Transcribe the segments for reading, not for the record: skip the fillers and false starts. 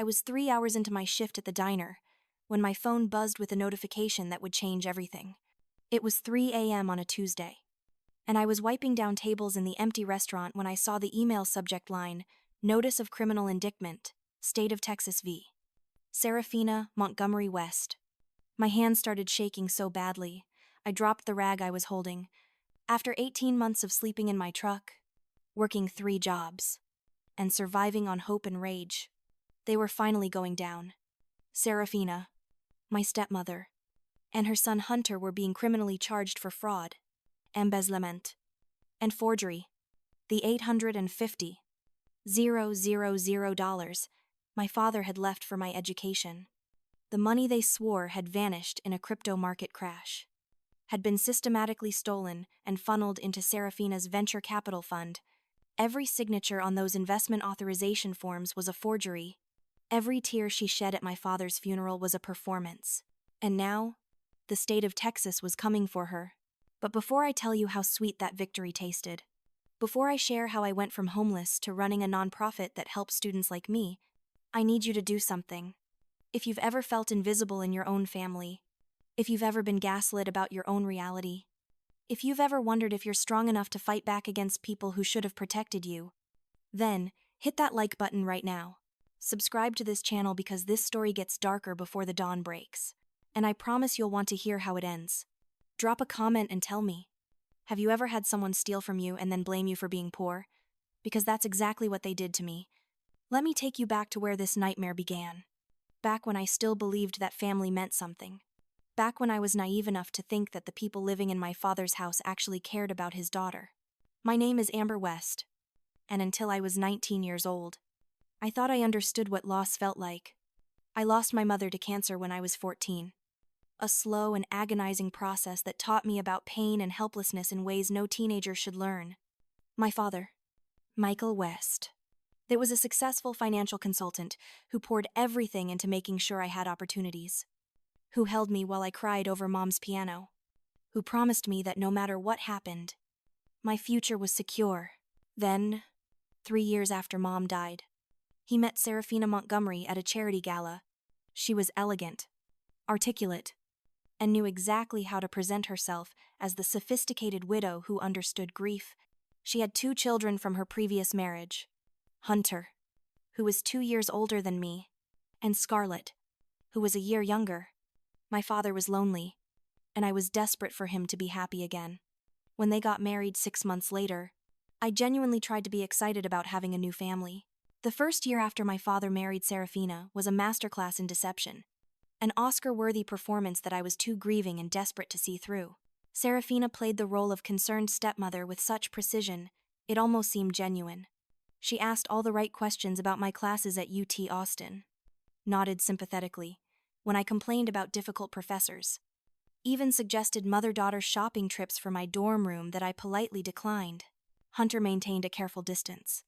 I was 3 hours into my shift at the diner when my phone buzzed with a notification that would change everything. It was 3 a.m. on a Tuesday, and I was wiping down tables in the empty restaurant when I saw the email subject line, Notice of Criminal Indictment, State of Texas v. Serafina, Montgomery West. My hands started shaking so badly, I dropped the rag I was holding. After 18 months of sleeping in my truck, working 3 jobs, and surviving on hope and rage, they were finally going down. Serafina, my stepmother, and her son Hunter were being criminally charged for fraud, embezzlement, and forgery. The $850,000 my father had left for my education, the money they swore had vanished in a crypto market crash, had been systematically stolen and funneled into Serafina's venture capital fund. Every signature on those investment authorization forms was a forgery. Every tear she shed at my father's funeral was a performance. And now, the state of Texas was coming for her. But before I tell you how sweet that victory tasted, before I share how I went from homeless to running a nonprofit that helps students like me, I need you to do something. If you've ever felt invisible in your own family, if you've ever been gaslit about your own reality, if you've ever wondered if you're strong enough to fight back against people who should have protected you, then hit that like button right now. Subscribe to this channel because this story gets darker before the dawn breaks, and I promise you'll want to hear how it ends. Drop a comment and tell me, have you ever had someone steal from you and then blame you for being poor? Because that's exactly what they did to me. Let me take you back to where this nightmare began. Back when I still believed that family meant something. Back when I was naive enough to think that the people living in my father's house actually cared about his daughter. My name is Amber West, and until I was 19 years old, I thought I understood what loss felt like. I lost my mother to cancer when I was 14. A slow and agonizing process that taught me about pain and helplessness in ways no teenager should learn. My father, Michael West, was a successful financial consultant who poured everything into making sure I had opportunities, who held me while I cried over Mom's piano, who promised me that no matter what happened, my future was secure. Then, 3 years after Mom died, he met Serafina Montgomery at a charity gala. She was elegant, articulate, and knew exactly how to present herself as the sophisticated widow who understood grief. She had 2 children from her previous marriage, Hunter, who was 2 years older than me, and Scarlett, who was a year younger. My father was lonely, and I was desperate for him to be happy again. When they got married 6 months later, I genuinely tried to be excited about having a new family. The first year after my father married Serafina was a masterclass in deception, an Oscar-worthy performance that I was too grieving and desperate to see through. Serafina played the role of concerned stepmother with such precision, it almost seemed genuine. She asked all the right questions about my classes at UT Austin, nodded sympathetically when I complained about difficult professors, even suggested mother-daughter shopping trips for my dorm room that I politely declined. Hunter maintained a careful distance,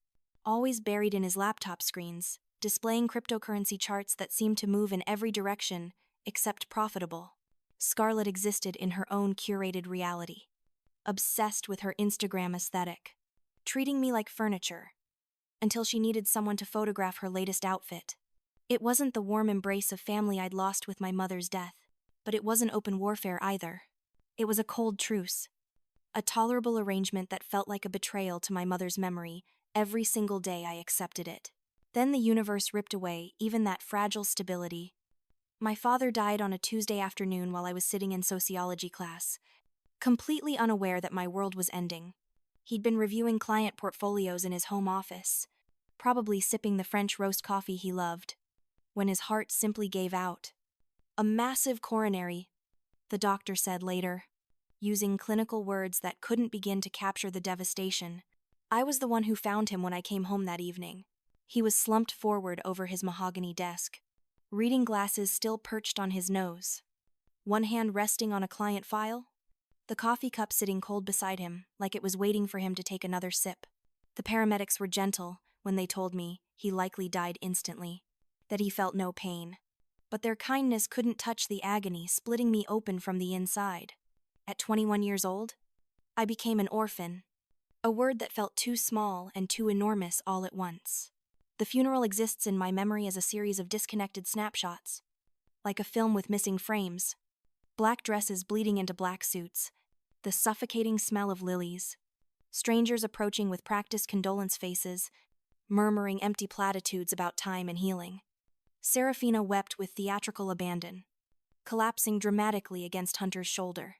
always buried in his laptop screens, displaying cryptocurrency charts that seemed to move in every direction except profitable. Scarlett existed in her own curated reality, obsessed with her Instagram aesthetic, treating me like furniture, until she needed someone to photograph her latest outfit. It wasn't the warm embrace of family I'd lost with my mother's death, but it wasn't open warfare either. It was a cold truce, a tolerable arrangement that felt like a betrayal to my mother's memory. Every single day I accepted it. Then the universe ripped away even that fragile stability. My father died on a Tuesday afternoon while I was sitting in sociology class, completely unaware that my world was ending. He'd been reviewing client portfolios in his home office, probably sipping the French roast coffee he loved, when his heart simply gave out. A massive coronary, the doctor said later, using clinical words that couldn't begin to capture the devastation. I was the one who found him when I came home that evening. He was slumped forward over his mahogany desk, reading glasses still perched on his nose, one hand resting on a client file, the coffee cup sitting cold beside him like it was waiting for him to take another sip. The paramedics were gentle when they told me he likely died instantly, that he felt no pain. But their kindness couldn't touch the agony splitting me open from the inside. At 21 years old, I became an orphan, a word that felt too small and too enormous all at once. The The funeral exists in my memory as a series of disconnected snapshots, like a film with missing frames. Black dresses bleeding into black suits, the suffocating smell of lilies, strangers approaching with practiced condolence faces, murmuring empty platitudes about time and healing. Serafina wept with theatrical abandon, collapsing dramatically against Hunter's shoulder,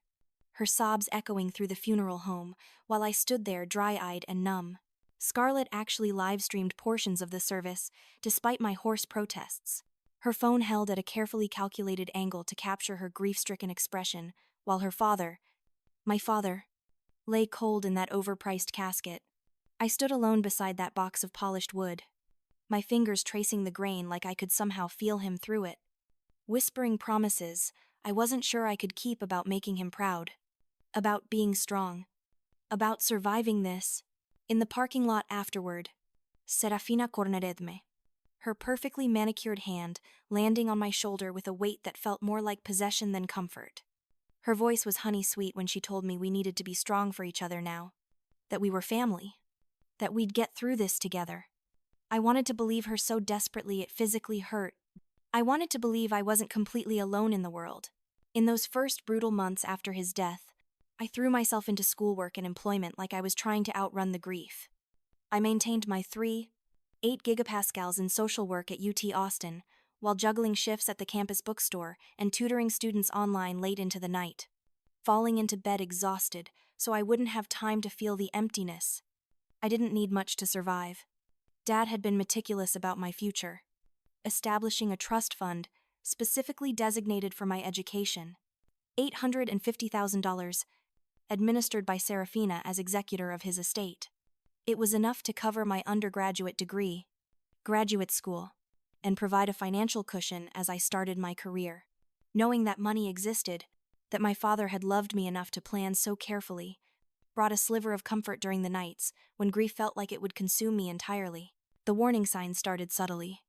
her sobs echoing through the funeral home while I stood there dry-eyed and numb. Scarlett actually live-streamed portions of the service, despite my hoarse protests. Her phone held at a carefully calculated angle to capture her grief-stricken expression, while her father, my father, lay cold in that overpriced casket. I stood alone beside that box of polished wood, my fingers tracing the grain like I could somehow feel him through it, whispering promises I wasn't sure I could keep about making him proud, about being strong, about surviving this. In the parking lot afterward, Serafina corneredme, her perfectly manicured hand landing on my shoulder with a weight that felt more like possession than comfort. Her voice was honey-sweet when she told me we needed to be strong for each other now, that we were family, that we'd get through this together. I wanted to believe her so desperately it physically hurt. I wanted to believe I wasn't completely alone in the world. In those first brutal months after his death, I threw myself into schoolwork and employment like I was trying to outrun the grief. I maintained my 8 gigapascals in social work at UT Austin, while juggling shifts at the campus bookstore and tutoring students online late into the night, falling into bed exhausted so I wouldn't have time to feel the emptiness. I didn't need much to survive. Dad had been meticulous about my future, establishing a trust fund specifically designated for my education, $850,000, administered by Serafina as executor of his estate. It was enough to cover my undergraduate degree, graduate school, and provide a financial cushion as I started my career. Knowing that money existed, that my father had loved me enough to plan so carefully, brought a sliver of comfort during the nights when grief felt like it would consume me entirely. The warning signs started subtly.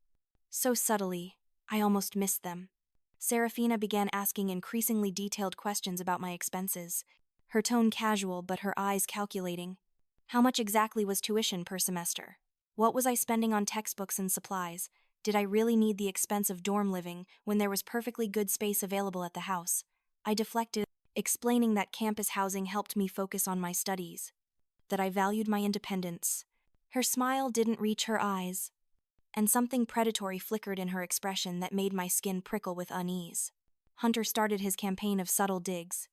So subtly, I almost missed them. Serafina began asking increasingly detailed questions about my expenses, her tone casual but her eyes calculating. How much exactly was tuition per semester? What was I spending on textbooks and supplies? Did I really need the expense of dorm living when there was perfectly good space available at the house? I deflected, explaining that campus housing helped me focus on my studies, that I valued my independence. Her smile didn't reach her eyes, and something predatory flickered in her expression that made my skin prickle with unease. Hunter started his campaign of subtle digs,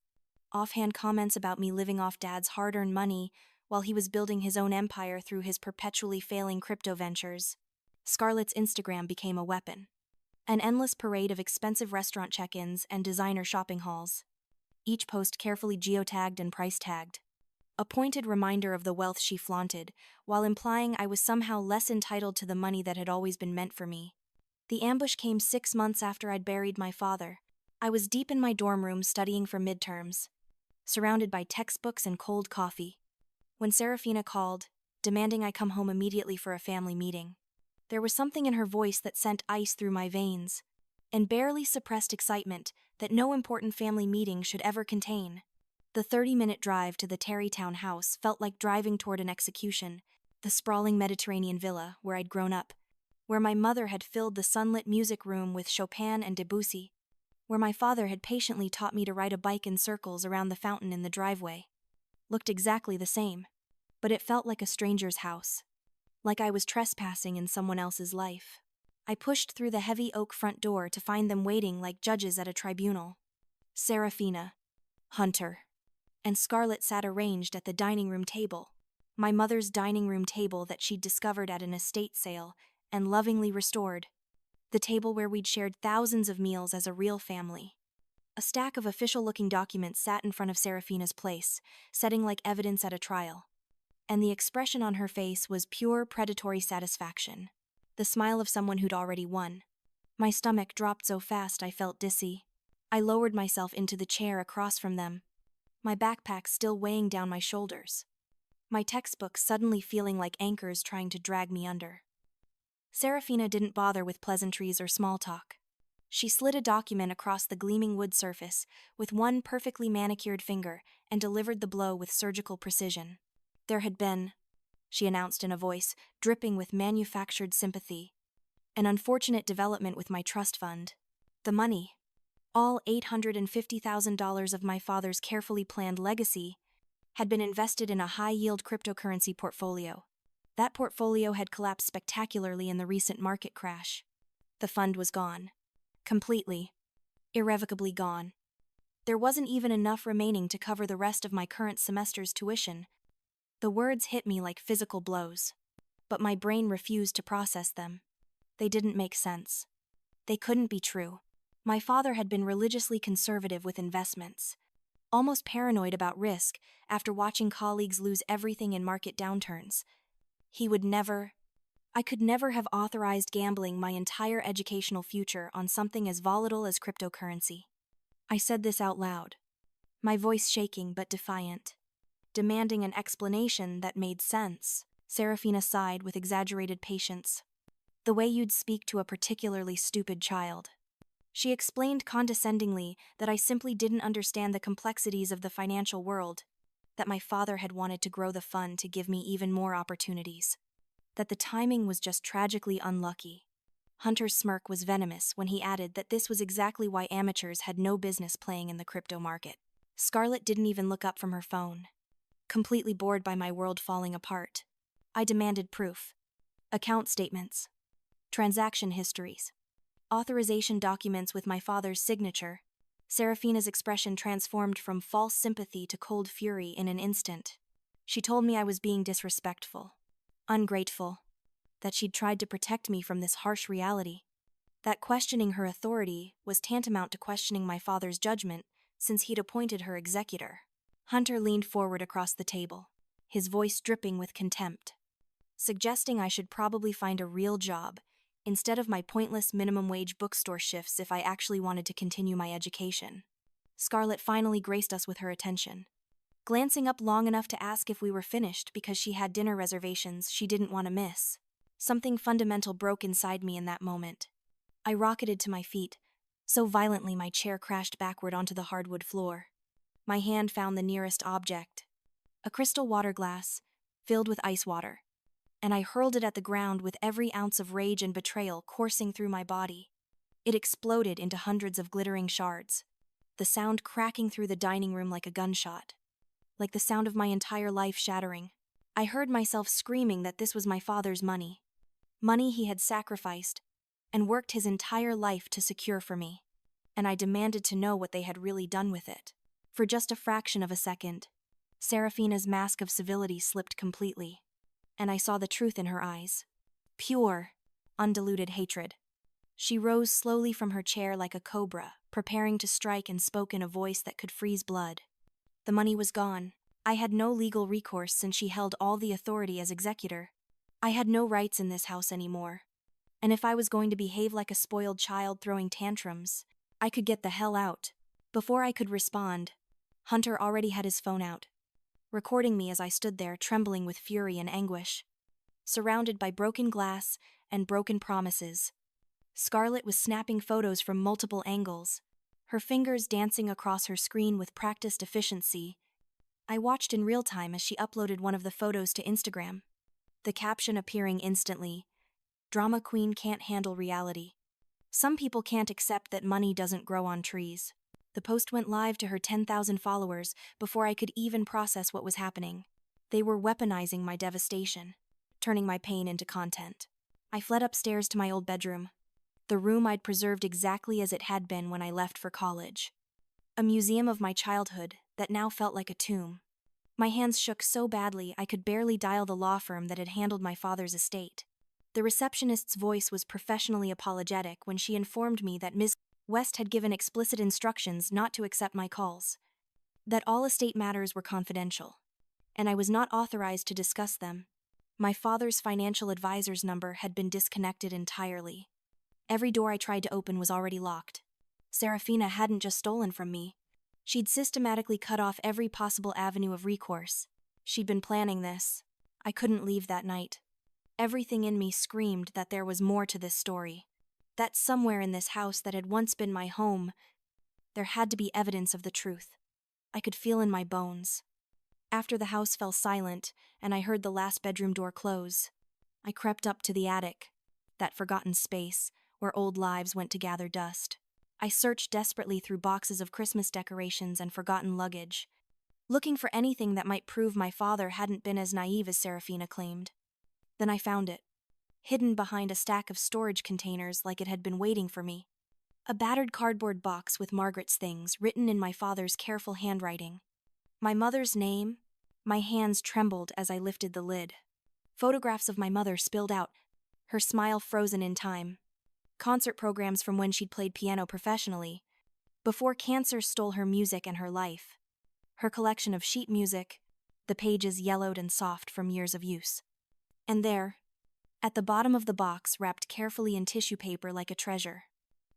offhand comments about me living off Dad's hard-earned money while he was building his own empire through his perpetually failing crypto ventures. Scarlett's Instagram became a weapon. An endless parade of expensive restaurant check-ins and designer shopping hauls, each post carefully geotagged and price-tagged. A pointed reminder of the wealth she flaunted, while implying I was somehow less entitled to the money that had always been meant for me. The ambush came 6 months after I'd buried my father. I was deep in my dorm room studying for midterms, surrounded by textbooks and cold coffee, when Serafina called, demanding I come home immediately for a family meeting. There was something in her voice that sent ice through my veins, and barely suppressed excitement that no important family meeting should ever contain. The 30-minute drive to the Terrytown house felt like driving toward an execution, the sprawling Mediterranean villa where I'd grown up, where my mother had filled the sunlit music room with Chopin and Debussy, where my father had patiently taught me to ride a bike in circles around the fountain in the driveway. Looked exactly the same, but it felt like a stranger's house, like I was trespassing in someone else's life. I pushed through the heavy oak front door to find them waiting like judges at a tribunal. Serafina, Hunter, and Scarlett sat arranged at the dining room table, my mother's dining room table that she'd discovered at an estate sale and lovingly restored, the table where we'd shared thousands of meals as a real family. A stack of official-looking documents sat in front of Serafina's place, setting like evidence at a trial, and the expression on her face was pure predatory satisfaction, the smile of someone who'd already won. My stomach dropped so fast I felt dizzy. I lowered myself into the chair across from them, my backpack still weighing down my shoulders, my textbooks suddenly feeling like anchors trying to drag me under. Serafina didn't bother with pleasantries or small talk. She slid a document across the gleaming wood surface with one perfectly manicured finger and delivered the blow with surgical precision. There had been she announced in a voice dripping with manufactured sympathy. An unfortunate development with my trust fund. The money, all $850,000 of my father's carefully planned legacy, had been invested in a high-yield cryptocurrency portfolio. That portfolio had collapsed spectacularly in the recent market crash. The fund was gone. Completely. Irrevocably gone. There wasn't even enough remaining to cover the rest of my current semester's tuition. The words hit me like physical blows. But my brain refused to process them. They didn't make sense. They couldn't be true. My father had been religiously conservative with investments, almost paranoid about risk after watching colleagues lose everything in market downturns. I could never have authorized gambling my entire educational future on something as volatile as cryptocurrency. I said this out loud, my voice shaking but defiant, demanding an explanation that made sense. Serafina sighed with exaggerated patience. The way you'd speak to a particularly stupid child. She explained condescendingly that I simply didn't understand the complexities of the financial world, that my father had wanted to grow the fund to give me even more opportunities, that the timing was just tragically unlucky. Hunter's smirk was venomous when he added that this was exactly why amateurs had no business playing in the crypto market. Scarlett didn't even look up from her phone. Completely bored by my world falling apart, I demanded proof. Account statements. Transaction histories. Authorization documents with my father's signature. Serafina's expression transformed from false sympathy to cold fury in an instant. She told me I was being disrespectful, ungrateful, that she'd tried to protect me from this harsh reality, that questioning her authority was tantamount to questioning my father's judgment since he'd appointed her executor. Hunter leaned forward across the table, his voice dripping with contempt, suggesting I should probably find a real job instead of my pointless minimum-wage bookstore shifts if I actually wanted to continue my education. Scarlett finally graced us with her attention, glancing up long enough to ask if we were finished because she had dinner reservations she didn't want to miss. Something fundamental broke inside me in that moment. I rocketed to my feet, so violently my chair crashed backward onto the hardwood floor. My hand found the nearest object, a crystal water glass filled with ice water, and I hurled it at the ground with every ounce of rage and betrayal coursing through my body. It exploded into hundreds of glittering shards, the sound cracking through the dining room like a gunshot, like the sound of my entire life shattering. I heard myself screaming that this was my father's money he had sacrificed and worked his entire life to secure for me, and I demanded to know what they had really done with it. For just a fraction of a second, Serafina's mask of civility slipped completely, and I saw the truth in her eyes. Pure, undiluted hatred. She rose slowly from her chair like a cobra, preparing to strike, and spoke in a voice that could freeze blood. The money was gone. I had no legal recourse since she held all the authority as executor. I had no rights in this house anymore. And if I was going to behave like a spoiled child throwing tantrums, I could get the hell out. Before I could respond, Hunter already had his phone out, recording me as I stood there trembling with fury and anguish, surrounded by broken glass and broken promises. Scarlett was snapping photos from multiple angles, her fingers dancing across her screen with practiced efficiency. I watched in real time as she uploaded one of the photos to Instagram, the caption appearing instantly, "Drama queen can't handle reality. Some people can't accept that money doesn't grow on trees." The post went live to her 10,000 followers before I could even process what was happening. They were weaponizing my devastation, turning my pain into content. I fled upstairs to my old bedroom, the room I'd preserved exactly as it had been when I left for college. A museum of my childhood that now felt like a tomb. My hands shook so badly I could barely dial the law firm that had handled my father's estate. The receptionist's voice was professionally apologetic when she informed me that Ms. West had given explicit instructions not to accept my calls, that all estate matters were confidential, and I was not authorized to discuss them. My father's financial advisor's number had been disconnected entirely. Every door I tried to open was already locked. Serafina hadn't just stolen from me. She'd systematically cut off every possible avenue of recourse. She'd been planning this. I couldn't leave that night. Everything in me screamed that there was more to this story, that somewhere in this house that had once been my home, there had to be evidence of the truth. I could feel in my bones. After the house fell silent and I heard the last bedroom door close, I crept up to the attic, that forgotten space where old lives went to gather dust. I searched desperately through boxes of Christmas decorations and forgotten luggage, looking for anything that might prove my father hadn't been as naive as Serafina claimed. Then I found it, hidden behind a stack of storage containers like it had been waiting for me. A battered cardboard box with Margaret's things written in my father's careful handwriting. My mother's name. My hands trembled as I lifted the lid. Photographs of my mother spilled out, her smile frozen in time. Concert programs from when she'd played piano professionally, before cancer stole her music and her life. Her collection of sheet music, the pages yellowed and soft from years of use. And there, at the bottom of the box, wrapped carefully in tissue paper like a treasure,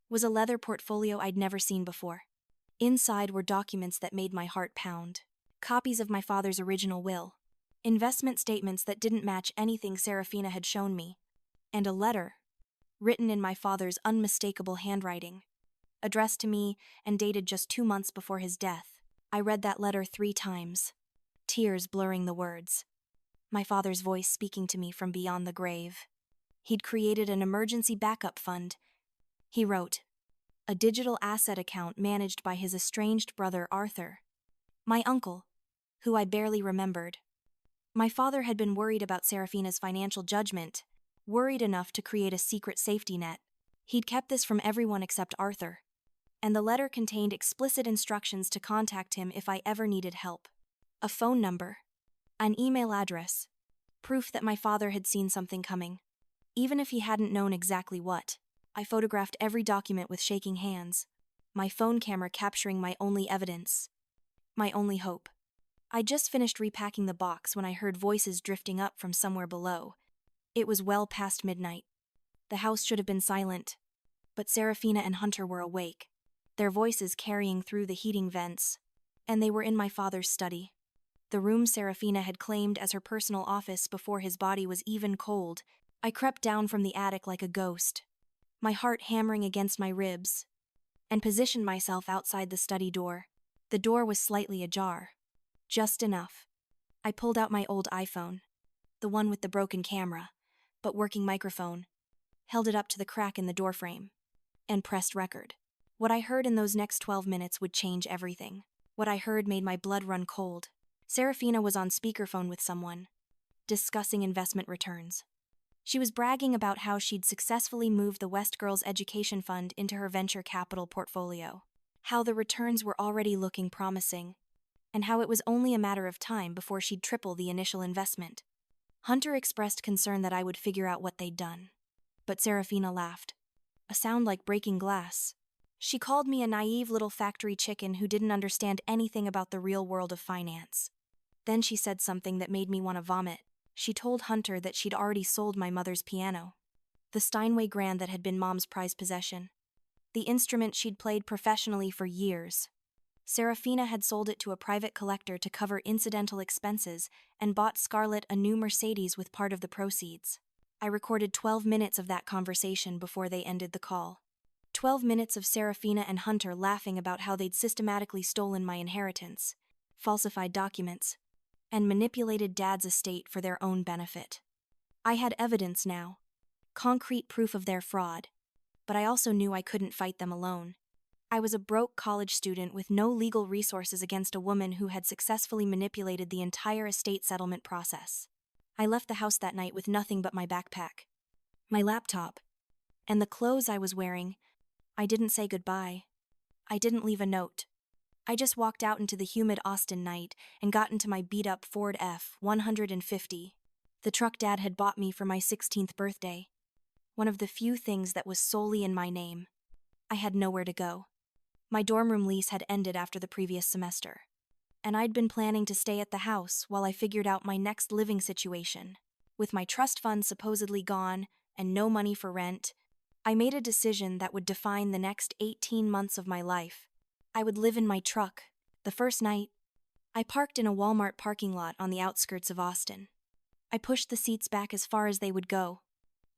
was a leather portfolio I'd never seen before. Inside were documents that made my heart pound. Copies of my father's original will, investment statements that didn't match anything Serafina had shown me, and a letter, written in my father's unmistakable handwriting, addressed to me and dated just 2 months before his death. I read that letter 3 times, tears blurring the words. My father's voice speaking to me from beyond the grave. He'd created an emergency backup fund. He wrote, a digital asset account managed by his estranged brother Arthur, my uncle, who I barely remembered. My father had been worried about Serafina's financial judgment, worried enough to create a secret safety net. He'd kept this from everyone except Arthur, and the letter contained explicit instructions to contact him if I ever needed help. A phone number, an email address, proof that my father had seen something coming, even if he hadn't known exactly what. I photographed every document with shaking hands, my phone camera capturing my only evidence, my only hope. I'd just finished repacking the box when I heard voices drifting up from somewhere below. It was well past midnight. The house should have been silent, but Serafina and Hunter were awake, their voices carrying through the heating vents, and they were in my father's study, the room Serafina had claimed as her personal office before his body was even cold. I crept down from the attic like a ghost, my heart hammering against my ribs, and positioned myself outside the study door. The door was slightly ajar, just enough. I pulled out my old iPhone, the one with the broken camera, but working microphone, held it up to the crack in the doorframe, and pressed record. What I heard in those next 12 minutes would change everything. What I heard made my blood run cold. Serafina was on speakerphone with someone, discussing investment returns. She was bragging about how she'd successfully moved the West Girls Education Fund into her venture capital portfolio, how the returns were already looking promising, and how it was only a matter of time before she'd triple the initial investment. Hunter expressed concern that I would figure out what they'd done, but Serafina laughed, a sound like breaking glass. She called me a naive little factory chicken who didn't understand anything about the real world of finance. Then she said something that made me want to vomit. She told Hunter that she'd already sold my mother's piano, the Steinway grand that had been Mom's prized possession, the instrument she'd played professionally for years. Serafina had sold it to a private collector to cover incidental expenses and bought Scarlett a new Mercedes with part of the proceeds. I recorded 12 minutes of that conversation before they ended the call. 12 minutes of Serafina and Hunter laughing about how they'd systematically stolen my inheritance, falsified documents, and manipulated Dad's estate for their own benefit. I had evidence now, concrete proof of their fraud, but I also knew I couldn't fight them alone. I was a broke college student with no legal resources against a woman who had successfully manipulated the entire estate settlement process. I left the house that night with nothing but my backpack, my laptop, and the clothes I was wearing. I didn't say goodbye. I didn't leave a note. I just walked out into the humid Austin night and got into my beat-up Ford F-150, the truck Dad had bought me for my 16th birthday. One of the few things that was solely in my name. I had nowhere to go. My dorm room lease had ended after the previous semester, and I'd been planning to stay at the house while I figured out my next living situation. With my trust fund supposedly gone and no money for rent, I made a decision that would define the next 18 months of my life. I would live in my truck. The first night, I parked in a Walmart parking lot on the outskirts of Austin. I pushed the seats back as far as they would go,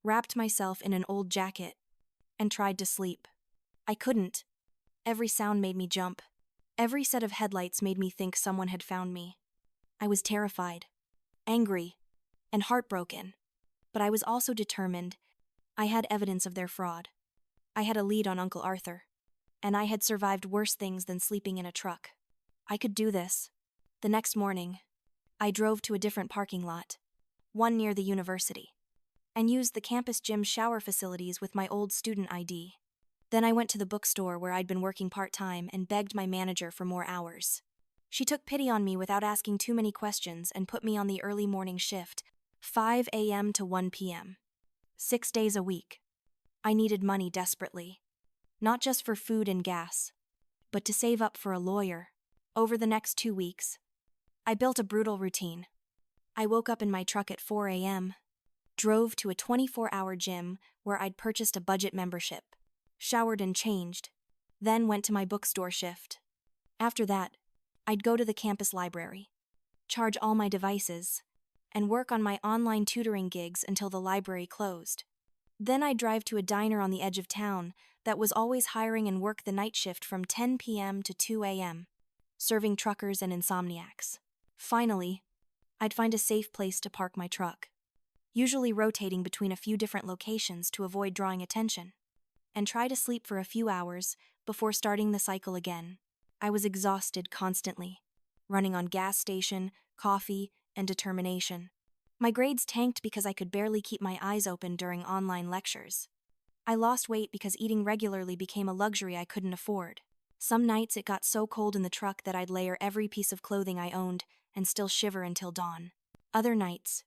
wrapped myself in an old jacket, and tried to sleep. I couldn't. Every sound made me jump. Every set of headlights made me think someone had found me. I was terrified, angry, and heartbroken. But I was also determined. I had evidence of their fraud. I had a lead on Uncle Arthur. And I had survived worse things than sleeping in a truck. I could do this. The next morning, I drove to a different parking lot, one near the university, and used the campus gym shower facilities with my old student ID. Then I went to the bookstore where I'd been working part-time and begged my manager for more hours. She took pity on me without asking too many questions and put me on the early morning shift, 5 a.m. to 1 p.m. 6 days a week. I needed money desperately. Not just for food and gas, but to save up for a lawyer. Over the next 2 weeks, I built a brutal routine. I woke up in my truck at 4 a.m., drove to a 24-hour gym where I'd purchased a budget membership, showered and changed, then went to my bookstore shift. After that, I'd go to the campus library, charge all my devices, and work on my online tutoring gigs until the library closed. Then I'd drive to a diner on the edge of town that was always hiring and work the night shift from 10 p.m. to 2 a.m., serving truckers and insomniacs. Finally, I'd find a safe place to park my truck, usually rotating between a few different locations to avoid drawing attention, and try to sleep for a few hours before starting the cycle again. I was exhausted constantly, running on gas station, coffee, and determination. My grades tanked because I could barely keep my eyes open during online lectures. I lost weight because eating regularly became a luxury I couldn't afford. Some nights it got so cold in the truck that I'd layer every piece of clothing I owned and still shiver until dawn. Other nights,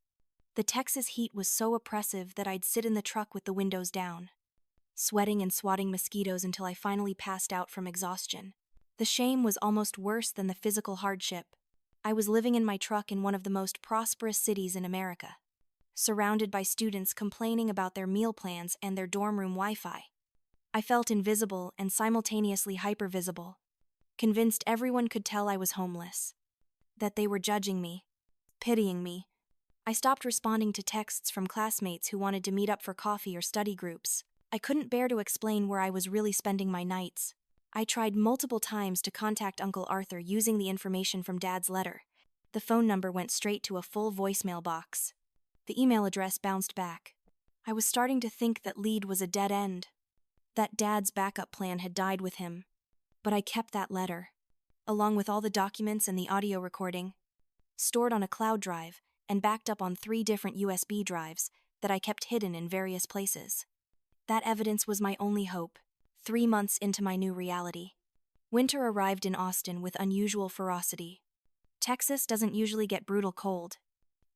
the Texas heat was so oppressive that I'd sit in the truck with the windows down, sweating and swatting mosquitoes until I finally passed out from exhaustion. The shame was almost worse than the physical hardship. I was living in my truck in one of the most prosperous cities in America, surrounded by students complaining about their meal plans and their dorm room Wi-Fi. I felt invisible and simultaneously hypervisible, convinced everyone could tell I was homeless, that they were judging me, pitying me. I stopped responding to texts from classmates who wanted to meet up for coffee or study groups. I couldn't bear to explain where I was really spending my nights. I tried multiple times to contact Uncle Arthur using the information from Dad's letter. The phone number went straight to a full voicemail box. The email address bounced back. I was starting to think that lead was a dead end, that Dad's backup plan had died with him. But I kept that letter, along with all the documents and the audio recording, stored on a cloud drive and backed up on 3 different USB drives that I kept hidden in various places. That evidence was my only hope. 3 months into my new reality, winter arrived in Austin with unusual ferocity. Texas doesn't usually get brutal cold,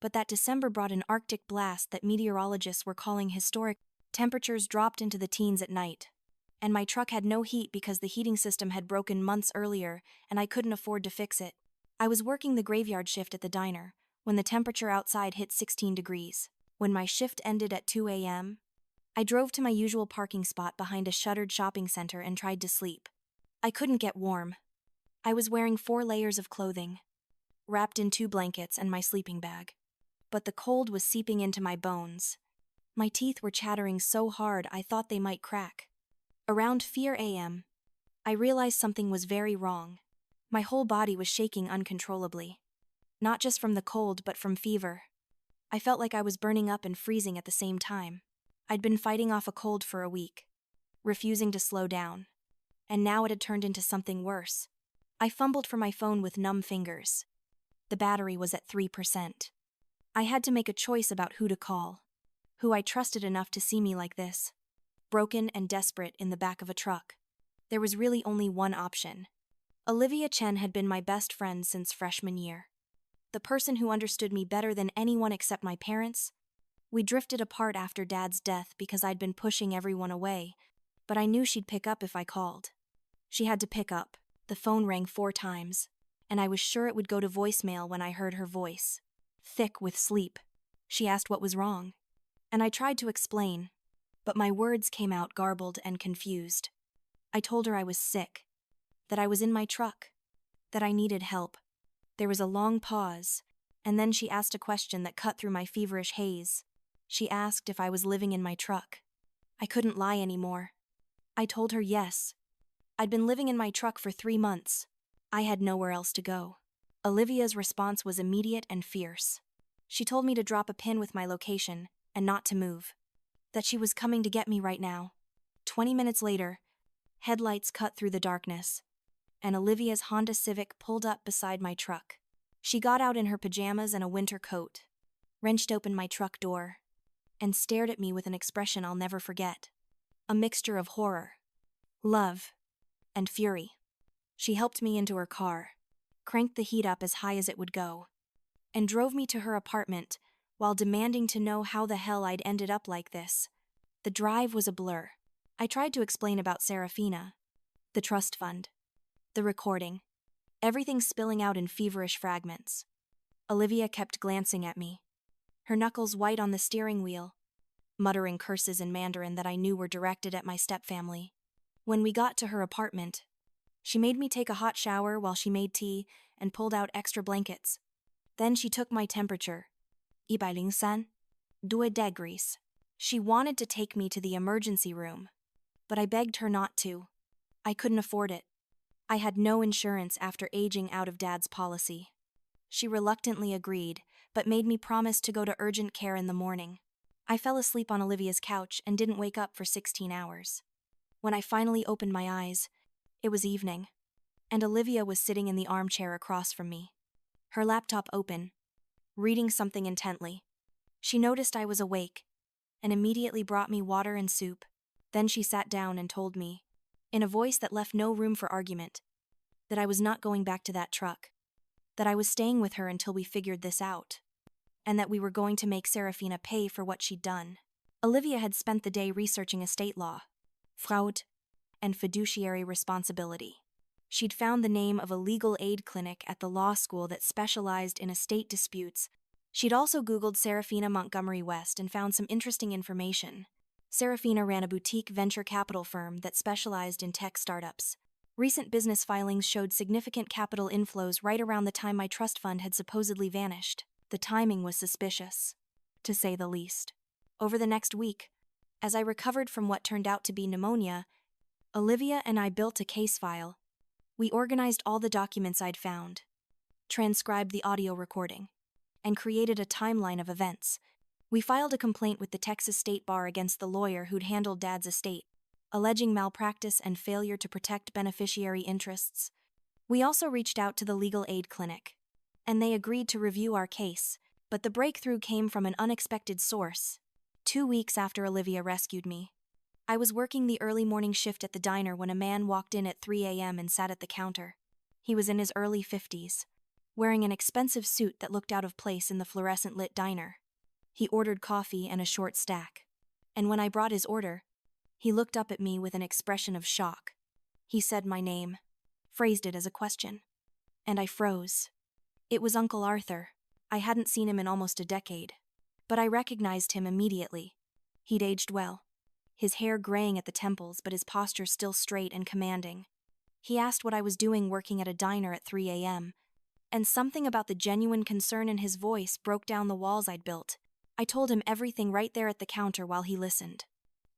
but that December brought an Arctic blast that meteorologists were calling historic. Temperatures dropped into the teens at night, and my truck had no heat because the heating system had broken months earlier and I couldn't afford to fix it. I was working the graveyard shift at the diner when the temperature outside hit 16 degrees. When my shift ended at 2 a.m., I drove to my usual parking spot behind a shuttered shopping center and tried to sleep. I couldn't get warm. I was wearing 4 layers of clothing, wrapped in 2 blankets and my sleeping bag. But the cold was seeping into my bones. My teeth were chattering so hard I thought they might crack. Around 4 a.m., I realized something was very wrong. My whole body was shaking uncontrollably. Not just from the cold but from fever. I felt like I was burning up and freezing at the same time. I'd been fighting off a cold for a week, refusing to slow down, and now it had turned into something worse. I fumbled for my phone with numb fingers. The battery was at 3%. I had to make a choice about who to call, who I trusted enough to see me like this, broken and desperate in the back of a truck. There was really only one option. Olivia Chen had been my best friend since freshman year, the person who understood me better than anyone except my parents. We drifted apart after Dad's death because I'd been pushing everyone away, but I knew she'd pick up if I called. She had to pick up. The phone rang 4 times, and I was sure it would go to voicemail when I heard her voice, thick with sleep. She asked what was wrong, and I tried to explain, but my words came out garbled and confused. I told her I was sick, that I was in my truck, that I needed help. There was a long pause, and then she asked a question that cut through my feverish haze. She asked if I was living in my truck. I couldn't lie anymore. I told her yes. I'd been living in my truck for 3 months. I had nowhere else to go. Olivia's response was immediate and fierce. She told me to drop a pin with my location and not to move. That she was coming to get me right now. 20 minutes later, headlights cut through the darkness, and Olivia's Honda Civic pulled up beside my truck. She got out in her pajamas and a winter coat, wrenched open my truck door, and stared at me with an expression I'll never forget. A mixture of horror, love, and fury. She helped me into her car, cranked the heat up as high as it would go, and drove me to her apartment while demanding to know how the hell I'd ended up like this. The drive was a blur. I tried to explain about Serafina, the trust fund, the recording, everything spilling out in feverish fragments. Olivia kept glancing at me, her knuckles white on the steering wheel, muttering curses in Mandarin that I knew were directed at my stepfamily. When we got to her apartment, she made me take a hot shower while she made tea and pulled out extra blankets. Then she took my temperature. 103, 2 degrees. She wanted to take me to the emergency room, but I begged her not to. I couldn't afford it. I had no insurance after aging out of Dad's policy. She reluctantly agreed, but made me promise to go to urgent care in the morning. I fell asleep on Olivia's couch and didn't wake up for 16 hours. When I finally opened my eyes, it was evening, and Olivia was sitting in the armchair across from me, her laptop open, reading something intently. She noticed I was awake and immediately brought me water and soup. Then she sat down and told me, in a voice that left no room for argument, that I was not going back to that truck, that I was staying with her until we figured this out, and that we were going to make Serafina pay for what she'd done. Olivia had spent the day researching estate law, fraud, and fiduciary responsibility. She'd found the name of a legal aid clinic at the law school that specialized in estate disputes. She'd also Googled Serafina Montgomery West and found some interesting information. Serafina ran a boutique venture capital firm that specialized in tech startups. Recent business filings showed significant capital inflows right around the time my trust fund had supposedly vanished. The timing was suspicious, to say the least. Over the next week, as I recovered from what turned out to be pneumonia, Olivia and I built a case file. We organized all the documents I'd found, transcribed the audio recording, and created a timeline of events. We filed a complaint with the Texas State Bar against the lawyer who'd handled Dad's estate, alleging malpractice and failure to protect beneficiary interests. We also reached out to the legal aid clinic, and they agreed to review our case, but the breakthrough came from an unexpected source. 2 weeks after Olivia rescued me, I was working the early morning shift at the diner when a man walked in at 3 a.m. and sat at the counter. He was in his early 50s, wearing an expensive suit that looked out of place in the fluorescent-lit diner. He ordered coffee and a short stack, and when I brought his order, he looked up at me with an expression of shock. He said my name, phrased it as a question, and I froze. It was Uncle Arthur. I hadn't seen him in almost a decade, but I recognized him immediately. He'd aged well, his hair graying at the temples but his posture still straight and commanding. He asked what I was doing working at a diner at 3 a.m., and something about the genuine concern in his voice broke down the walls I'd built. I told him everything right there at the counter while he listened.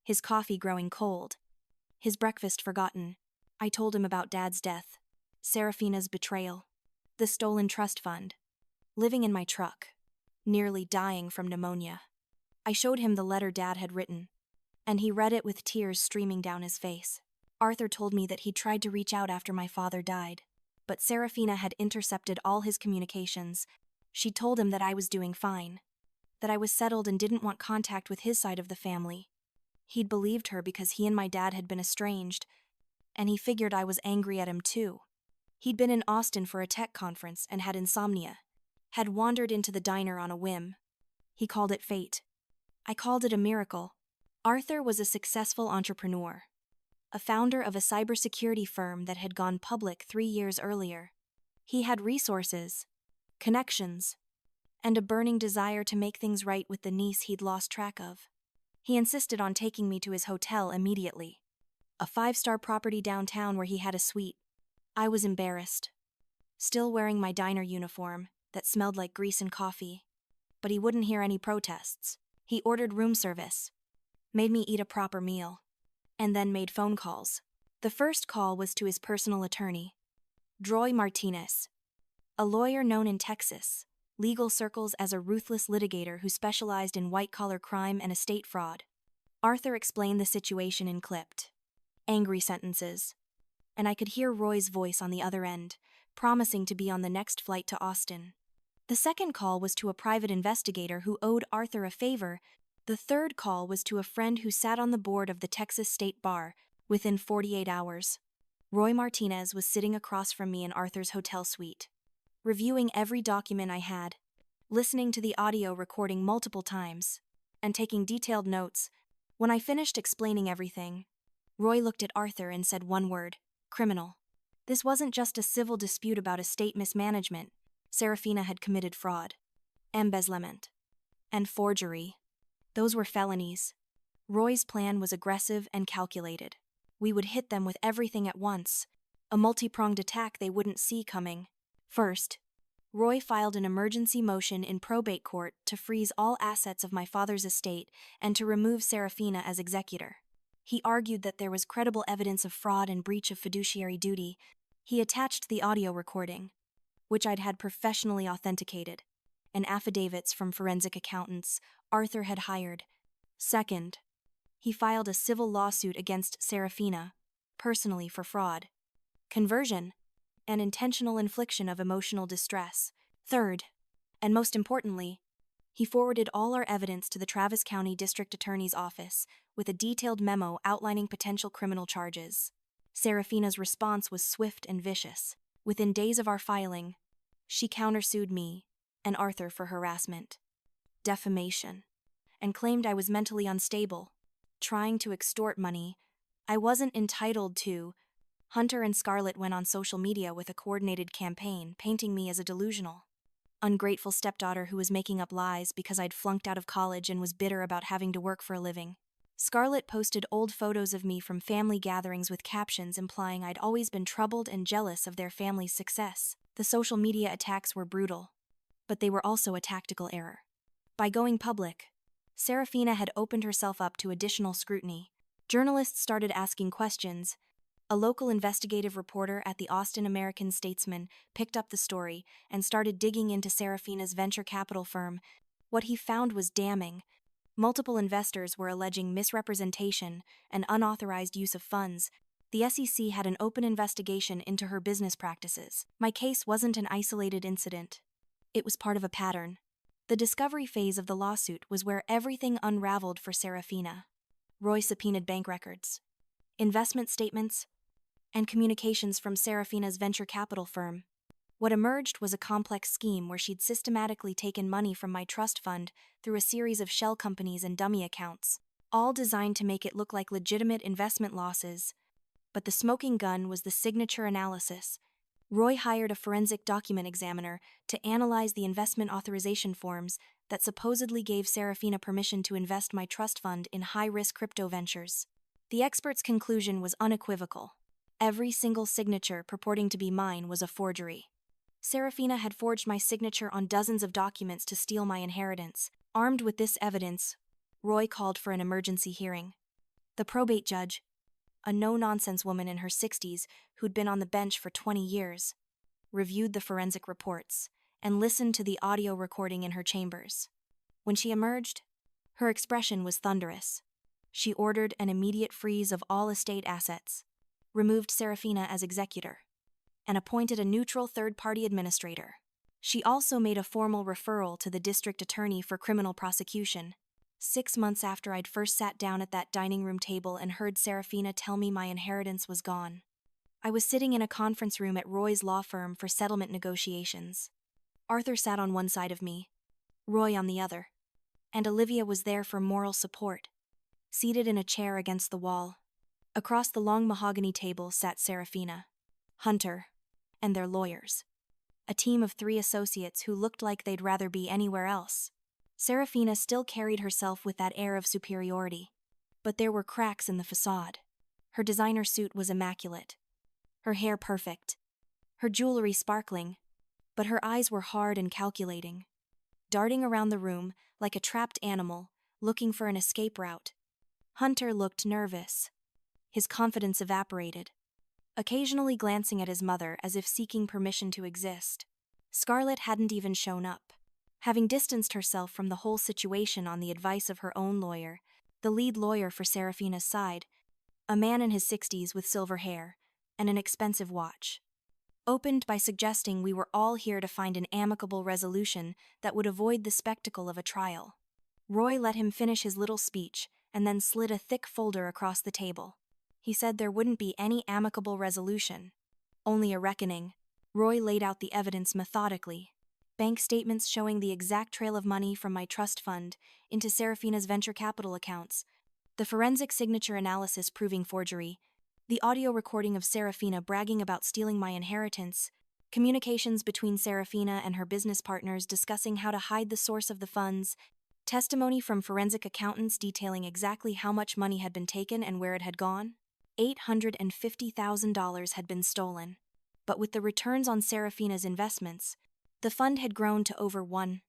His coffee growing cold, his breakfast forgotten. I told him about Dad's death, Serafina's betrayal, the stolen trust fund, living in my truck, nearly dying from pneumonia. I showed him the letter Dad had written, and he read it with tears streaming down his face. Arthur told me that he'd tried to reach out after my father died, but Serafina had intercepted all his communications. She told him that I was doing fine, that I was settled and didn't want contact with his side of the family. He'd believed her because he and my dad had been estranged, and he figured I was angry at him too. He'd been in Austin for a tech conference and had insomnia, had wandered into the diner on a whim. He called it fate. I called it a miracle. Arthur was a successful entrepreneur, a founder of a cybersecurity firm that had gone public 3 years earlier. He had resources, connections, and a burning desire to make things right with the niece he'd lost track of. He insisted on taking me to his hotel immediately, a 5-star property downtown where he had a suite. I was embarrassed, still wearing my diner uniform that smelled like grease and coffee, but he wouldn't hear any protests. He ordered room service, made me eat a proper meal, and then made phone calls. The first call was to his personal attorney, Droy Martinez. a lawyer known in Texas, legal circles as a ruthless litigator who specialized in white-collar crime and estate fraud. Arthur explained the situation in clipped, angry sentences, and I could hear Roy's voice on the other end, promising to be on the next flight to Austin. The second call was to a private investigator who owed Arthur a favor. The third call was to a friend who sat on the board of the Texas State Bar within 48 hours. Roy Martinez was sitting across from me in Arthur's hotel suite, reviewing every document I had, listening to the audio recording multiple times, and taking detailed notes. When I finished explaining everything, Roy looked at Arthur and said one word: criminal. This wasn't just a civil dispute about estate mismanagement. Serafina had committed fraud, embezzlement, and forgery. Those were felonies. Roy's plan was aggressive and calculated. We would hit them with everything at once, a multi-pronged attack they wouldn't see coming. First, Roy filed an emergency motion in probate court to freeze all assets of my father's estate and to remove Serafina as executor. He argued that there was credible evidence of fraud and breach of fiduciary duty. He attached the audio recording, which I'd had professionally authenticated, and affidavits from forensic accountants Arthur had hired. Second, he filed a civil lawsuit against Serafina, personally for fraud, conversion, and intentional infliction of emotional distress. Third, and most importantly, he forwarded all our evidence to the Travis County District Attorney's Office with a detailed memo outlining potential criminal charges. Serafina's response was swift and vicious. Within days of our filing, she countersued me and Arthur for harassment, defamation, and claimed I was mentally unstable, trying to extort money I wasn't entitled to. Hunter and Scarlett went on social media with a coordinated campaign, painting me as a delusional, ungrateful stepdaughter who was making up lies because I'd flunked out of college and was bitter about having to work for a living. Scarlett posted old photos of me from family gatherings with captions implying I'd always been troubled and jealous of their family's success. The social media attacks were brutal, but they were also a tactical error. By going public, Serafina had opened herself up to additional scrutiny. Journalists started asking questions. A local investigative reporter at the Austin American-Statesman picked up the story and started digging into Serafina's venture capital firm. What he found was damning. Multiple investors were alleging misrepresentation and unauthorized use of funds. The SEC had an open investigation into her business practices. My case wasn't an isolated incident. It was part of a pattern. The discovery phase of the lawsuit was where everything unraveled for Serafina. Roy subpoenaed bank records, investment statements, and communications from Serafina's venture capital firm. What emerged was a complex scheme where she'd systematically taken money from my trust fund through a series of shell companies and dummy accounts, all designed to make it look like legitimate investment losses. But the smoking gun was the signature analysis. Roy hired a forensic document examiner to analyze the investment authorization forms that supposedly gave Serafina permission to invest my trust fund in high-risk crypto ventures. The expert's conclusion was unequivocal. Every single signature purporting to be mine was a forgery. Serafina had forged my signature on dozens of documents to steal my inheritance. Armed with this evidence, Roy called for an emergency hearing. The probate judge, a no-nonsense woman in her 60s who'd been on the bench for 20 years, reviewed the forensic reports and listened to the audio recording in her chambers. When she emerged, her expression was thunderous. She ordered an immediate freeze of all estate assets, removed Serafina as executor, and appointed a neutral third-party administrator. She also made a formal referral to the district attorney for criminal prosecution. 6 months after I'd first sat down at that dining room table and heard Serafina tell me my inheritance was gone, I was sitting in a conference room at Roy's law firm for settlement negotiations. Arthur sat on one side of me, Roy on the other, and Olivia was there for moral support, seated in a chair against the wall. Across the long mahogany table sat Serafina, Hunter, and their lawyers, a team of 3 associates who looked like they'd rather be anywhere else. Serafina still carried herself with that air of superiority, but there were cracks in the facade. Her designer suit was immaculate, her hair perfect, her jewelry sparkling, but her eyes were hard and calculating, darting around the room like a trapped animal looking for an escape route. Hunter looked nervous. His confidence evaporated, occasionally glancing at his mother as if seeking permission to exist. Scarlett hadn't even shown up. Having distanced herself from the whole situation on the advice of her own lawyer, the lead lawyer for Serafina's side, a man in his 60s with silver hair and an expensive watch, opened by suggesting we were all here to find an amicable resolution that would avoid the spectacle of a trial. Roy let him finish his little speech and then slid a thick folder across the table. He said there wouldn't be any amicable resolution, only a reckoning. Roy laid out the evidence methodically. Bank statements showing the exact trail of money from my trust fund into Serafina's venture capital accounts, the forensic signature analysis proving forgery, the audio recording of Serafina bragging about stealing my inheritance, communications between Serafina and her business partners discussing how to hide the source of the funds, testimony from forensic accountants detailing exactly how much money had been taken and where it had gone. $850,000 had been stolen. But with the returns on Serafina's investments, the fund had grown to over $2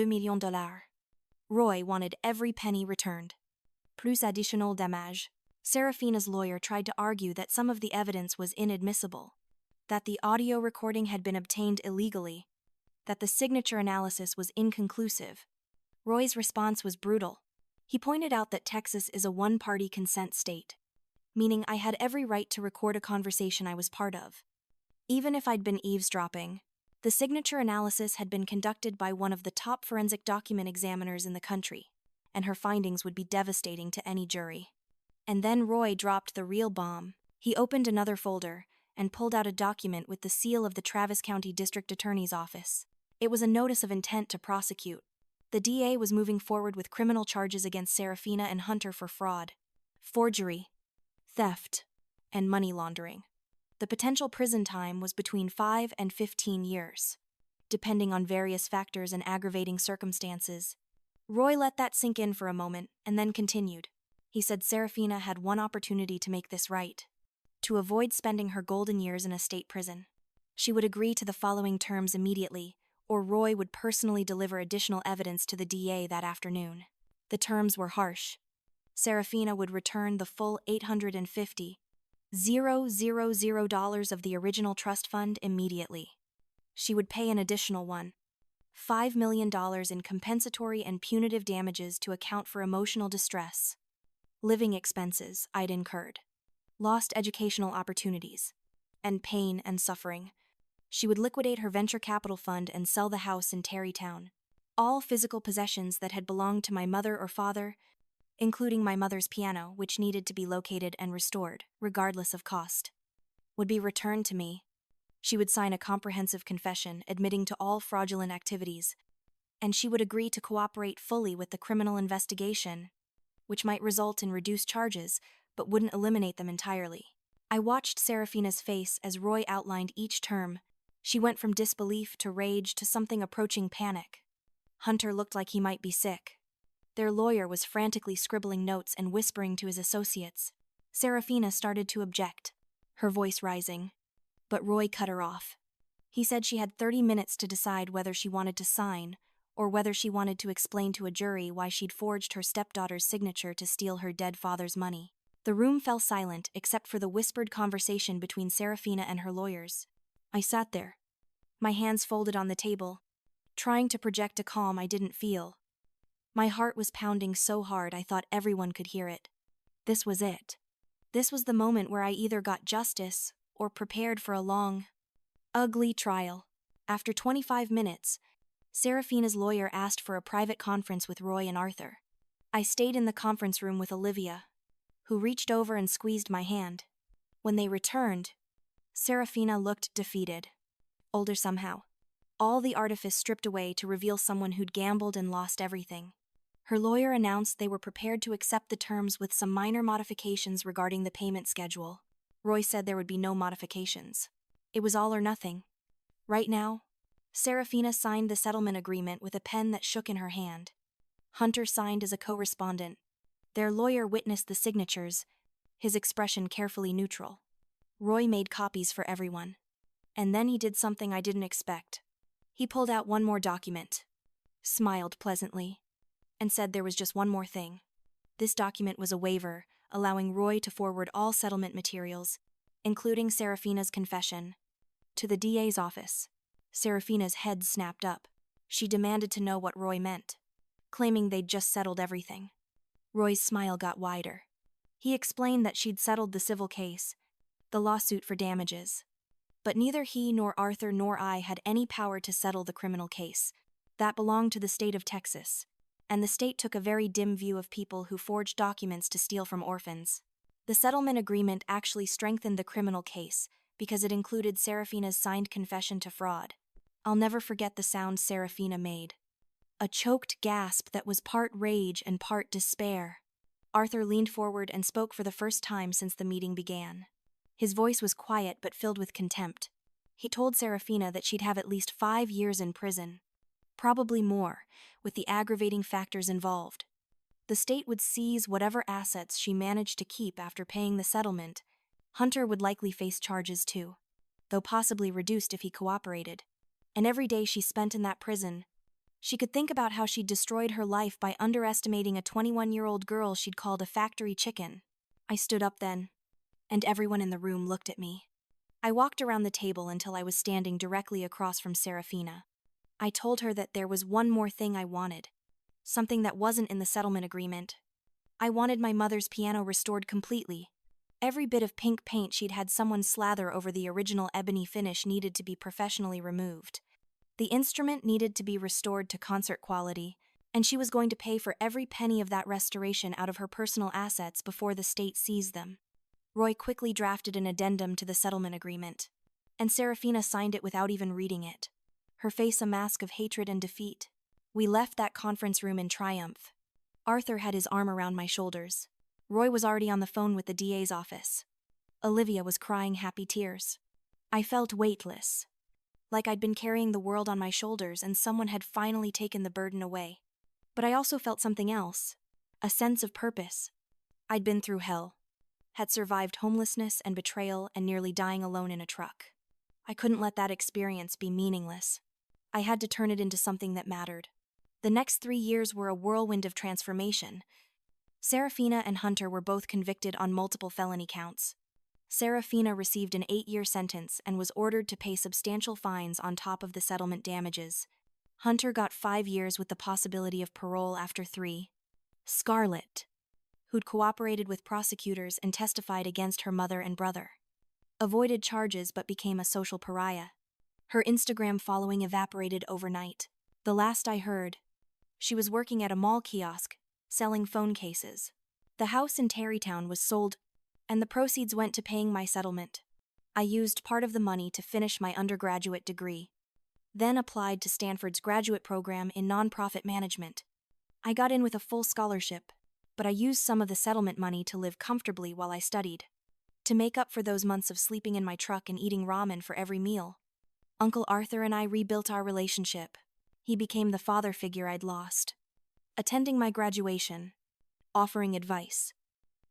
million. Roy wanted every penny returned. Plus additional damage. Serafina's lawyer tried to argue that some of the evidence was inadmissible, that the audio recording had been obtained illegally, that the signature analysis was inconclusive. Roy's response was brutal. He pointed out that Texas is a one-party consent state, meaning I had every right to record a conversation I was part of. Even if I'd been eavesdropping, the signature analysis had been conducted by one of the top forensic document examiners in the country, and her findings would be devastating to any jury. And then Roy dropped the real bomb. He opened another folder and pulled out a document with the seal of the Travis County District Attorney's Office. It was a notice of intent to prosecute. The DA was moving forward with criminal charges against Serafina and Hunter for fraud, forgery, theft, and money laundering. The potential prison time was between 5 and 15 years, depending on various factors and aggravating circumstances. Roy let that sink in for a moment and then continued. He said Serafina had one opportunity to make this right: to avoid spending her golden years in a state prison. She would agree to the following terms immediately, or Roy would personally deliver additional evidence to the DA that afternoon. The terms were harsh. Serafina would return the full $850,000 of the original trust fund immediately. She would pay an additional $5 million in compensatory and punitive damages to account for emotional distress, living expenses I'd incurred, lost educational opportunities, and pain and suffering. She would liquidate her venture capital fund and sell the house in Tarrytown. All physical possessions that had belonged to my mother or father, including my mother's piano, which needed to be located and restored, regardless of cost, would be returned to me. She would sign a comprehensive confession admitting to all fraudulent activities, and she would agree to cooperate fully with the criminal investigation, which might result in reduced charges, but wouldn't eliminate them entirely. I watched Serafina's face as Roy outlined each term. She went from disbelief to rage to something approaching panic. Hunter looked like he might be sick. Their lawyer was frantically scribbling notes and whispering to his associates. Serafina started to object, her voice rising, but Roy cut her off. He said she had 30 minutes to decide whether she wanted to sign or whether she wanted to explain to a jury why she'd forged her stepdaughter's signature to steal her dead father's money. The room fell silent except for the whispered conversation between Serafina and her lawyers. I sat there, my hands folded on the table, trying to project a calm I didn't feel. My heart was pounding so hard I thought everyone could hear it. This was it. This was the moment where I either got justice or prepared for a long, ugly trial. After 25 minutes, Serafina's lawyer asked for a private conference with Roy and Arthur. I stayed in the conference room with Olivia, who reached over and squeezed my hand. When they returned, Serafina looked defeated, older somehow. All the artifice stripped away to reveal someone who'd gambled and lost everything. Her lawyer announced they were prepared to accept the terms with some minor modifications regarding the payment schedule. Roy said there would be no modifications. It was all or nothing. Right now, Serafina signed the settlement agreement with a pen that shook in her hand. Hunter signed as a co-respondent. Their lawyer witnessed the signatures, his expression carefully neutral. Roy made copies for everyone. And then he did something I didn't expect. He pulled out one more document, smiled pleasantly, and said there was just one more thing. This document was a waiver, allowing Roy to forward all settlement materials, including Serafina's confession, to the DA's office. Serafina's head snapped up. She demanded to know what Roy meant, claiming they'd just settled everything. Roy's smile got wider. He explained that she'd settled the civil case, the lawsuit for damages. But neither he nor Arthur nor I had any power to settle the criminal case. That belonged to the state of Texas, and the state took a very dim view of people who forged documents to steal from orphans. The settlement agreement actually strengthened the criminal case because it included Serafina's signed confession to fraud. I'll never forget the sound Serafina made. A choked gasp that was part rage and part despair. Arthur leaned forward and spoke for the first time since the meeting began. His voice was quiet but filled with contempt. He told Serafina that she'd have at least 5 years in prison. Probably more, with the aggravating factors involved. The state would seize whatever assets she managed to keep after paying the settlement. Hunter would likely face charges too, though possibly reduced if he cooperated. And every day she spent in that prison, she could think about how she'd destroyed her life by underestimating a 21-year-old girl she'd called a factory chicken. I stood up then, and everyone in the room looked at me. I walked around the table until I was standing directly across from Serafina. I told her that there was one more thing I wanted, something that wasn't in the settlement agreement. I wanted my mother's piano restored completely. Every bit of pink paint she'd had someone slather over the original ebony finish needed to be professionally removed. The instrument needed to be restored to concert quality, and she was going to pay for every penny of that restoration out of her personal assets before the state seized them. Roy quickly drafted an addendum to the settlement agreement, and Serafina signed it without even reading it, her face a mask of hatred and defeat. We left that conference room in triumph. Arthur had his arm around my shoulders. Roy was already on the phone with the DA's office. Olivia was crying happy tears. I felt weightless, like I'd been carrying the world on my shoulders and someone had finally taken the burden away. But I also felt something else, a sense of purpose. I'd been through hell, had survived homelessness and betrayal and nearly dying alone in a truck. I couldn't let that experience be meaningless. I had to turn it into something that mattered. The next 3 years were a whirlwind of transformation. Serafina and Hunter were both convicted on multiple felony counts. Serafina received an 8-year sentence and was ordered to pay substantial fines on top of the settlement damages. Hunter got 5 years with the possibility of parole after 3. Scarlett, who'd cooperated with prosecutors and testified against her mother and brother, avoided charges but became a social pariah. Her Instagram following evaporated overnight. The last I heard, she was working at a mall kiosk, selling phone cases. The house in Tarrytown was sold, and the proceeds went to paying my settlement. I used part of the money to finish my undergraduate degree, then applied to Stanford's graduate program in nonprofit management. I got in with a full scholarship, but I used some of the settlement money to live comfortably while I studied, to make up for those months of sleeping in my truck and eating ramen for every meal. Uncle Arthur and I rebuilt our relationship. He became the father figure I'd lost, attending my graduation, offering advice,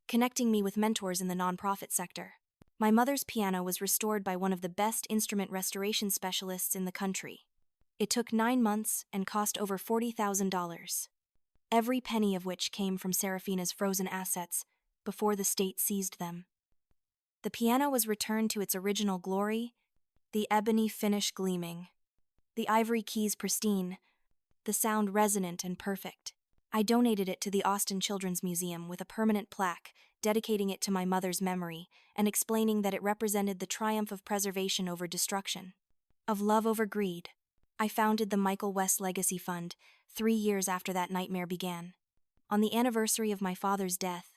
connecting me with mentors in the nonprofit sector. My mother's piano was restored by one of the best instrument restoration specialists in the country. It took 9 months and cost over $40,000, every penny of which came from Serafina's frozen assets before the state seized them. The piano was returned to its original glory, the ebony finish gleaming, the ivory keys pristine, the sound resonant and perfect. I donated it to the Austin Children's Museum with a permanent plaque, dedicating it to my mother's memory and explaining that it represented the triumph of preservation over destruction, of love over greed. I founded the Michael West Legacy Fund 3 years after that nightmare began, on the anniversary of my father's death.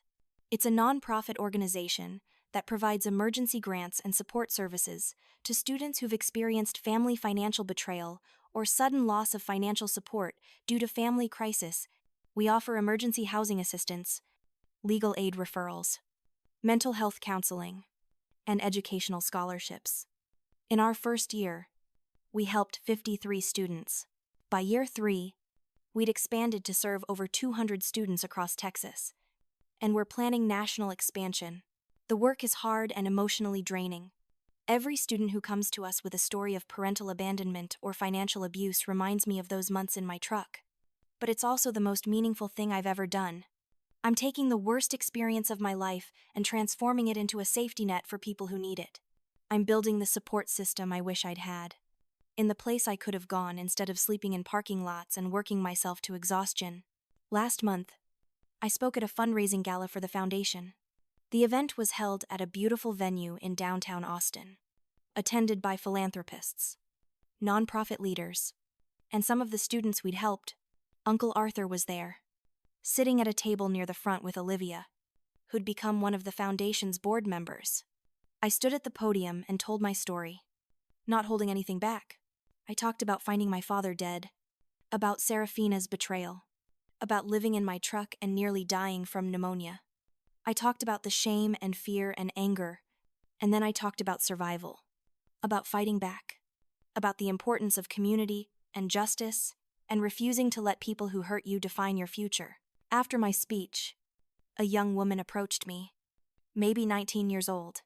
It's a nonprofit organization that provides emergency grants and support services to students who've experienced family financial betrayal or sudden loss of financial support due to family crisis. We offer emergency housing assistance, legal aid referrals, mental health counseling, and educational scholarships. In our first year, we helped 53 students. By year 3, we'd expanded to serve over 200 students across Texas, and we're planning national expansion. The work is hard and emotionally draining. Every student who comes to us with a story of parental abandonment or financial abuse reminds me of those months in my truck. But it's also the most meaningful thing I've ever done. I'm taking the worst experience of my life and transforming it into a safety net for people who need it. I'm building the support system I wish I'd had. in the place I could have gone instead of sleeping in parking lots and working myself to exhaustion. Last month, I spoke at a fundraising gala for the foundation. The event was held at a beautiful venue in downtown Austin, attended by philanthropists, nonprofit leaders, and some of the students we'd helped. Uncle Arthur was there, sitting at a table near the front with Olivia, who'd become one of the foundation's board members. I stood at the podium and told my story, not holding anything back. I talked about finding my father dead, about Serafina's betrayal, about living in my truck and nearly dying from pneumonia. I talked about the shame and fear and anger, and then I talked about survival, about fighting back, about the importance of community and justice, and refusing to let people who hurt you define your future. After my speech, a young woman approached me, maybe 19 years old,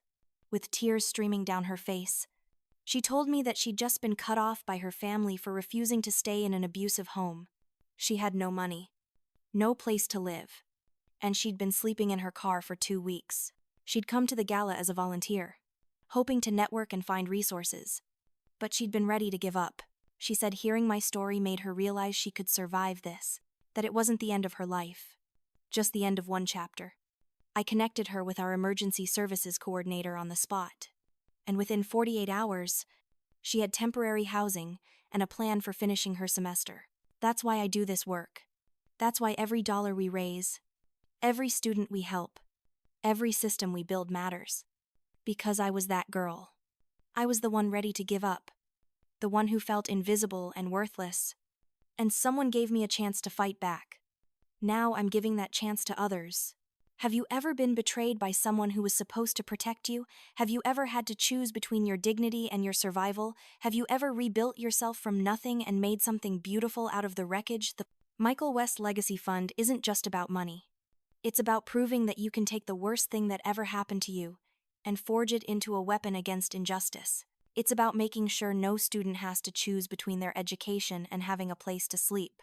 with tears streaming down her face. She told me that she'd just been cut off by her family for refusing to stay in an abusive home. She had no money, no place to live, and she'd been sleeping in her car for 2 weeks. She'd come to the gala as a volunteer, hoping to network and find resources, but she'd been ready to give up. She said hearing my story made her realize she could survive this, that it wasn't the end of her life, just the end of one chapter. I connected her with our emergency services coordinator on the spot, and within 48 hours, she had temporary housing and a plan for finishing her semester. That's why I do this work. That's why every dollar we raise, every student we help, every system we build matters. Because I was that girl. I was the one ready to give up, the one who felt invisible and worthless, and someone gave me a chance to fight back. Now I'm giving that chance to others. Have you ever been betrayed by someone who was supposed to protect you? Have you ever had to choose between your dignity and your survival? Have you ever rebuilt yourself from nothing and made something beautiful out of the wreckage? The Michael West Legacy Fund isn't just about money. It's about proving that you can take the worst thing that ever happened to you and forge it into a weapon against injustice. It's about making sure no student has to choose between their education and having a place to sleep.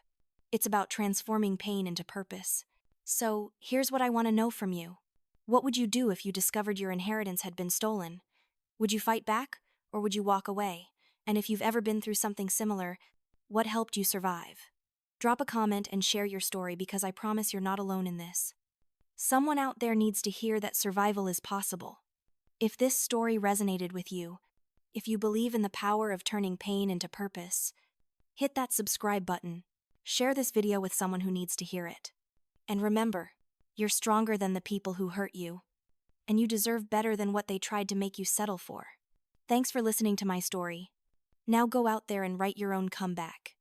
It's about transforming pain into purpose. So, here's what I want to know from you. What would you do if you discovered your inheritance had been stolen? Would you fight back, or would you walk away? And if you've ever been through something similar, what helped you survive? Drop a comment and share your story because I promise you're not alone in this. Someone out there needs to hear that survival is possible. If this story resonated with you, if you believe in the power of turning pain into purpose, hit that subscribe button. Share this video with someone who needs to hear it. And remember, you're stronger than the people who hurt you, and you deserve better than what they tried to make you settle for. Thanks for listening to my story. Now go out there and write your own comeback.